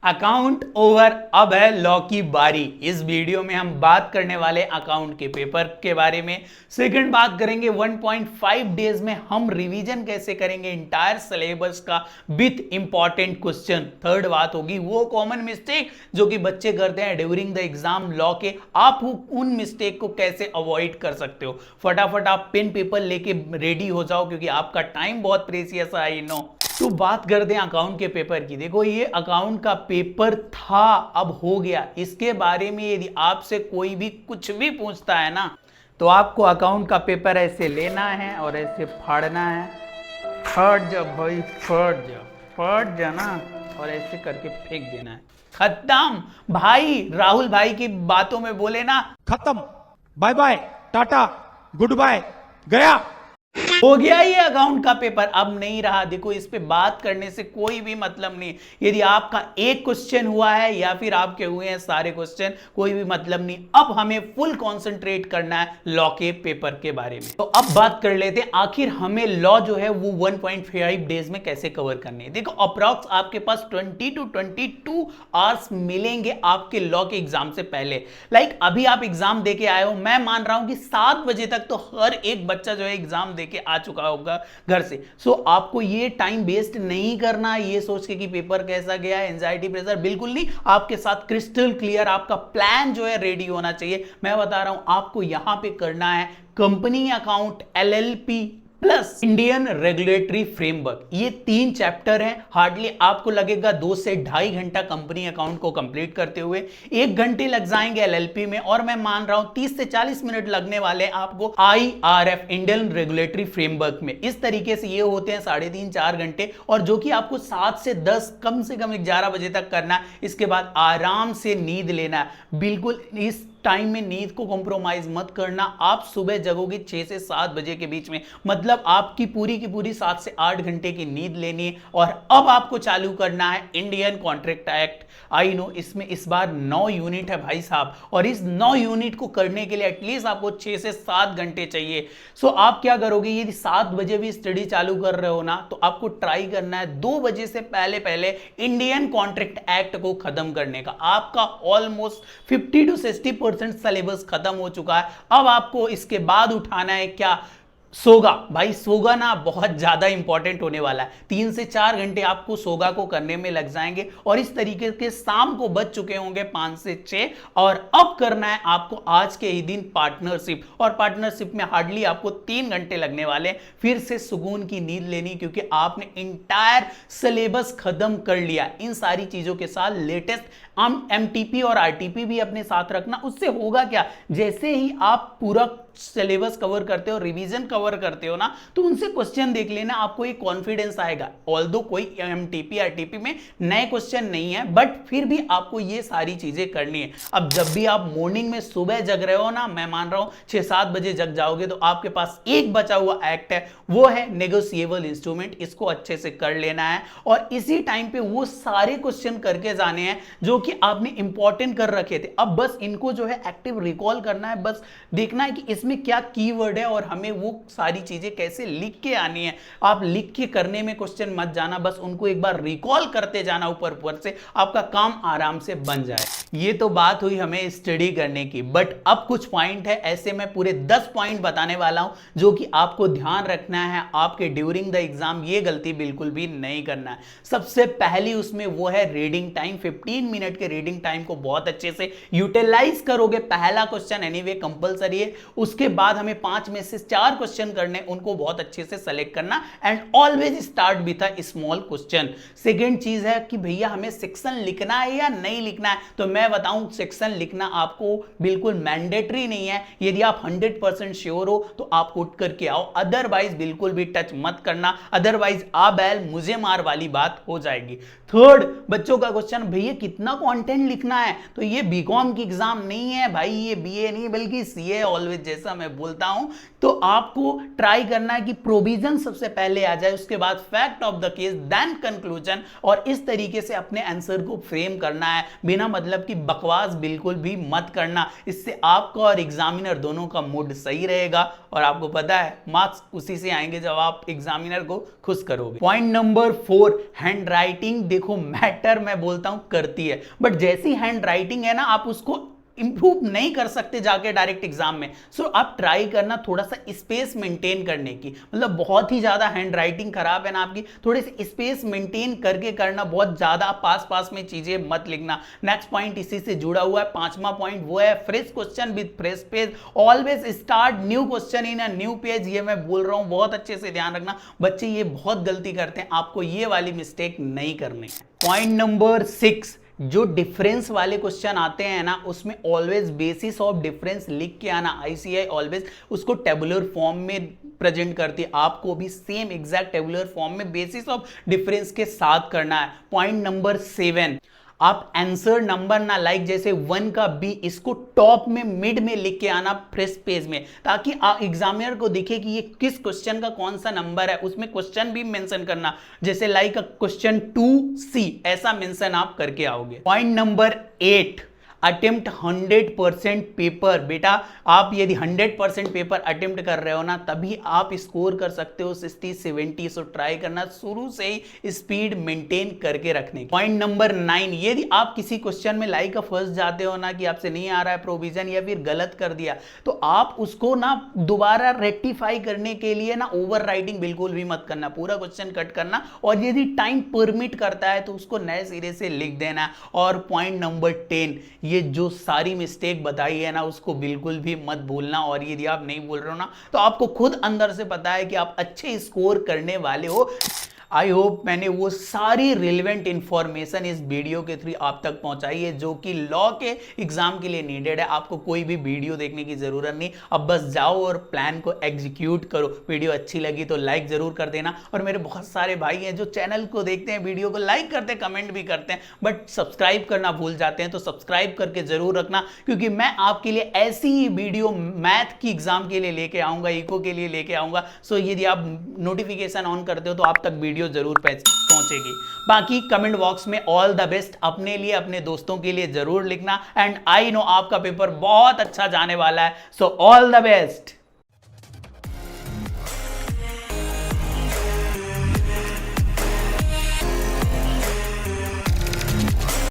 Account over, अब है law की बारी। इस वीडियो में हम बात करने वाले अकाउंट के पेपर के बारे में। सेकंड बात करेंगे 1.5 डेज में हम रिवीजन कैसे करेंगे इंटायर सिलेबस का विथ इंपॉर्टेंट क्वेश्चन। थर्ड बात होगी वो कॉमन मिस्टेक जो कि बच्चे करते हैं ड्यूरिंग द एग्जाम लॉ के, आप उन मिस्टेक को कैसे अवॉइड कर सकते हो। फटाफट आप पेन पेपर लेके रेडी हो जाओ क्योंकि आपका टाइम बहुत प्रेसियस है, आई नो। तो बात करते हैं अकाउंट के पेपर की। देखो ये अकाउंट का पेपर था, अब हो गया। इसके बारे में यदि आपसे कोई भी कुछ भी पूछता है ना, तो आपको अकाउंट का पेपर ऐसे लेना है और ऐसे फाड़ना है। फट जा भाई, फट जा ना, और ऐसे करके फेंक देना है। खत्म भाई। राहुल भाई की बातों में बोले ना, खत्म, bye bye, tata, good bye, गया। हो गया ये अकाउंट का पेपर, अब नहीं रहा। देखो इस पे बात करने से कोई भी मतलब नहीं। यदि आपका एक क्वेश्चन हुआ है या फिर आपके हुए हैं सारे क्वेश्चन, कोई भी मतलब नहीं। अब हमें फुल कंसंट्रेट करना है लॉ के पेपर के बारे में। तो अब बात कर लेते हैं आखिर हमें लॉ जो है वो 1.5 डेज में कैसे कवर करनी है। देखो अप्रॉक्स आपके पास 20 to 22 आवर्स मिलेंगे आपके लॉ के एग्जाम से पहले। लाइक अभी आप एग्जाम देके आए हो, मैं मान रहा हूं कि 7 बजे तक तो हर एक बच्चा जो है एग्जाम देके आ चुका होगा घर से। सो आपको ये टाइम वेस्ट नहीं करना ये सोच के कि पेपर कैसा गया है, एंजाइटी प्रेशर बिल्कुल नहीं। आपके साथ क्रिस्टल क्लियर आपका प्लान जो है रेडी होना चाहिए। मैं बता रहा हूं आपको यहां पे करना है company account, LLP plus Indian regulatory framework. ये 3 चैप्टर हैं। हार्डली आपको लगेगा 2 से 2.5 घंटा कंपनी अकाउंट को कंप्लीट करते हुए। 1 घंटे लग जाएंगे LLP में, और मैं मान रहा हूं 30 से 40 मिनट लगने वाले हैं आपको IRF, इंडियन रेगुलेटरी फ्रेमवर्क में। इस तरीके से ये होते हैं 3.5-4 घंटे, और जो कि आपको 7 से 10 कम से कम 11 बजे तक करना है। इसके बाद आराम से नींद लेना है। बिल्कुल इस टाइम में नींद को कॉम्प्रोमाइज मत करना। आप सुबह जगोगे 6 से 7 बजे के बीच में, मतलब आपकी पूरी की पूरी 7 से 8 घंटे की नींद लेनी है। और अब आपको चालू करना है Indian contract act. I know इसमें इस बार 9 यूनिट है भाई साहब, और इस 9 यूनिट को करने के लिए एटलीस्ट आपको 6 से 7 घंटे चाहिए। सो आप क्या करोगे, यदि 7 बजे भी स्टडी चालू कर रहे हो ना, तो आपको ट्राई करना है 2 बजे से पहले पहले इंडियन कॉन्ट्रैक्ट एक्ट को खत्म करने का। आपका ऑलमोस्ट 50 to 60% सिलेबस खत्म हो चुका है। अब आपको इसके बाद उठाना है क्या, सोगा। भाई सोगा ना बहुत ज्यादा इंपॉर्टेंट होने वाला है। 3 से 4 घंटे आपको सोगा को करने में लग जाएंगे, और इस तरीके के शाम को बच चुके होंगे 5 से 6। और अब करना है आपको आज के ही दिन पार्टनरशिप, और पार्टनरशिप में हार्डली आपको 3 घंटे लगने वाले। फिर से सुकून की नींद लेनी, क्योंकि आपने इंटायर सिलेबस खत्म कर लिया। इन सारी चीजों के साथ लेटेस्ट MTP और RTP भी अपने साथ रखना। उससे होगा क्या, जैसे ही आप पूरा सिलेबस कवर करते हो, रिवीजन कवर करते हो ना, तो उनसे क्वेश्चन देख लेना, आपको एक कॉन्फिडेंस आएगा। ऑल्दो कोई MTP RTP में नए क्वेश्चन नहीं है, बट फिर भी आपको ये सारी चीजें करनी है। अब जब भी आप मॉर्निंग में सुबह जग रहे हो ना, मैं मान रहा हूं 6-7 बजे जग जाओगे, तो आपके पास एक बचा हुआ एक्ट है, वो है नेगोशिएबल इंस्ट्रूमेंट। इसको अच्छे से कर लेना है, और इसी टाइम पे वो सारे क्वेश्चन करके जाने हैं जो कि आपने इंपॉर्टेंट कर रखे थे। अब बस इनको जो है एक्टिव रिकॉल करना है। बस देखना है कि इसमें क्या कीवर्ड है और हमें वो सारी चीजें कैसे लिख के आनी है। आप लिख के करने में क्वेश्चन मत जाना, बस उनको एक बार रिकॉल करते जाना ऊपर ऊपर से, आपका काम आराम से बन जाए। ये तो बात हुई हमें स्टडी करने की, बट अब कुछ पॉइंट है ऐसे, मैं पूरे 10 पॉइंट बताने वाला हूं जो कि आपको ध्यान रखना है आपके ड्यूरिंग द एग्जाम। ये गलती बिल्कुल भी नहीं करना है। सबसे पहली उसमें वो है रीडिंग टाइम। 15 मिनट के रीडिंग टाइम को बहुत अच्छे से यूटिलाइज करोगे। पहला क्वेश्चन एनीवे कंपलसरी है, उसके बाद हमें 5 में से 4 क्वेश्चन करने, उनको बहुत अच्छे से सेलेक्ट करना, and always start with a small question. Second चीज है कि भैया हमें सेक्शन लिखना है या नहीं लिखना है, तो मैं बताऊं सेक्शन लिखना आपको बिल्कुल मैंडेटरी नहीं है। यदि आप 100% श्योर हो तो आप उठ करके आओ, अदरवाइज बिल्कुल भी टच मत करना, अदरवाइज आ बैल मुझे मार वाली बात हो जाएगी। थर्ड बच्चों का क्वेश्चन, भैया कितना कंटेंट लिखना है, तो ये बीकॉम की एग्जाम नहीं है भाई, ये BA नहीं बल्कि CA ऑलवेज जैसे हमेशा मैं बोलता हूं, तो आपको ट्राई करना है कि प्रोविजन सबसे पहले आ जाए, उसके बाद fact of the case, then conclusion, और इस तरीके से अपने आंसर को फ्रेम करना है, बिना मतलब कि बकवास बिल्कुल भी मत करना। इससे आपका और एग्जामिनर दोनों का मूड सही रहेगा, और आपको पता है मार्क्स उसी से आएंगे जब आप एग्जामिनर को खुश करोगे। पॉइंट नंबर 4, हैंड राइटिंग देखो मैटर मैं बोलता हूं करती है, बट जैसी हैंड राइटिंग है ना, आप उसको इंप्रूव नहीं कर सकते जाके डायरेक्ट एग्जाम में। सो आप ट्राई करना थोड़ा सा स्पेस मेंटेन करने की, मतलब बहुत ही ज्यादा हैंड राइटिंग खराब है ना आपकी, थोड़े से स्पेस मेंटेन करके करना, बहुत ज्यादा पास पास में चीजें मत लिखना। नेक्स्ट पॉइंट इसी से जुड़ा हुआ है, 5वां पॉइंट वो है fresh question with fresh page, always start new question in a new page. ये मैं बोल रहा हूं, बहुत अच्छे से ध्यान रखना, बच्चे ये बहुत गलती करते हैं, आपको ये वाली मिस्टेक नहीं करनी है। पॉइंट नंबर 6, जो डिफरेंस वाले क्वेश्चन आते हैं ना, उसमें ऑलवेज बेसिस ऑफ डिफरेंस लिख के आना। आईसीआई ऑलवेज उसको टेबुलर फॉर्म में प्रेजेंट करती है, आपको भी सेम एग्जैक्ट टेबुलर फॉर्म में बेसिस ऑफ डिफरेंस के साथ करना है। पॉइंट नंबर 7, आप आंसर नंबर ना लाइक जैसे 1 का बी, इसको टॉप में मिड में लिख के आना फ्रेश पेज में, ताकि एग्जामिनर को दिखे कि ये किस क्वेश्चन का कौन सा नंबर है। उसमें क्वेश्चन भी मेंशन करना, जैसे लाइक क्वेश्चन 2C, ऐसा मेंशन आप करके आओगे। Point number 8, attempt 100% paper. बेटा आप यदि 100% पेपर अटेम्प्ट कर रहे हो ना, तभी आप स्कोर कर सकते हो 60-70। सो ट्राई करना शुरू से ही स्पीड मेंटेन करके रखने की। पॉइंट नंबर 9, यदि आप किसी क्वेश्चन में लाइक फंस जाते हो ना कि आपसे नहीं आ रहा है प्रोविजन, या फिर गलत कर दिया, तो आप उसको ना दोबारा रेक्टिफाई करने के लिए ना ओवर राइटिंग बिल्कुल भी मत करना, पूरा क्वेश्चन कट करना, और यदि टाइम परमिट करता है तो उसको नए सिरे से लिख देना। और पॉइंट नंबर 10, ये जो सारी मिस्टेक बताई है ना, उसको बिल्कुल भी मत भूलना, और यदि आप नहीं बोल रहे हो ना, तो आपको खुद अंदर से पता है कि आप अच्छे स्कोर करने वाले हो। आई होप मैंने वो सारी रिलेवेंट इंफॉर्मेशन इस वीडियो के थ्रू आप तक पहुंचाई है, जो कि लॉ के एग्जाम के लिए नीडेड है। आपको कोई भी वीडियो देखने की जरूरत नहीं, अब बस जाओ और प्लान को एग्जीक्यूट करो। वीडियो अच्छी लगी तो लाइक जरूर कर देना, और मेरे बहुत सारे भाई हैं जो चैनल को देखते हैं, वीडियो को लाइक करते हैं, कमेंट भी करते हैं, बट सब्सक्राइब करना भूल जाते हैं, तो सब्सक्राइब करके जरूर रखना, क्योंकि मैं आपके लिए ऐसी ही वीडियो मैथ की एग्जाम के लिए लेके आऊंगा, इको के लिए लेके आऊंगा। सो यदि आप नोटिफिकेशन ऑन करते हो तो आप तक वीडियो जरूर पहुंचेगी। बाकी कमेंट बॉक्स में ऑल द बेस्ट अपने लिए, अपने दोस्तों के लिए जरूर लिखना, एंड आई नो आपका पेपर बहुत अच्छा जाने वाला है। So all the best.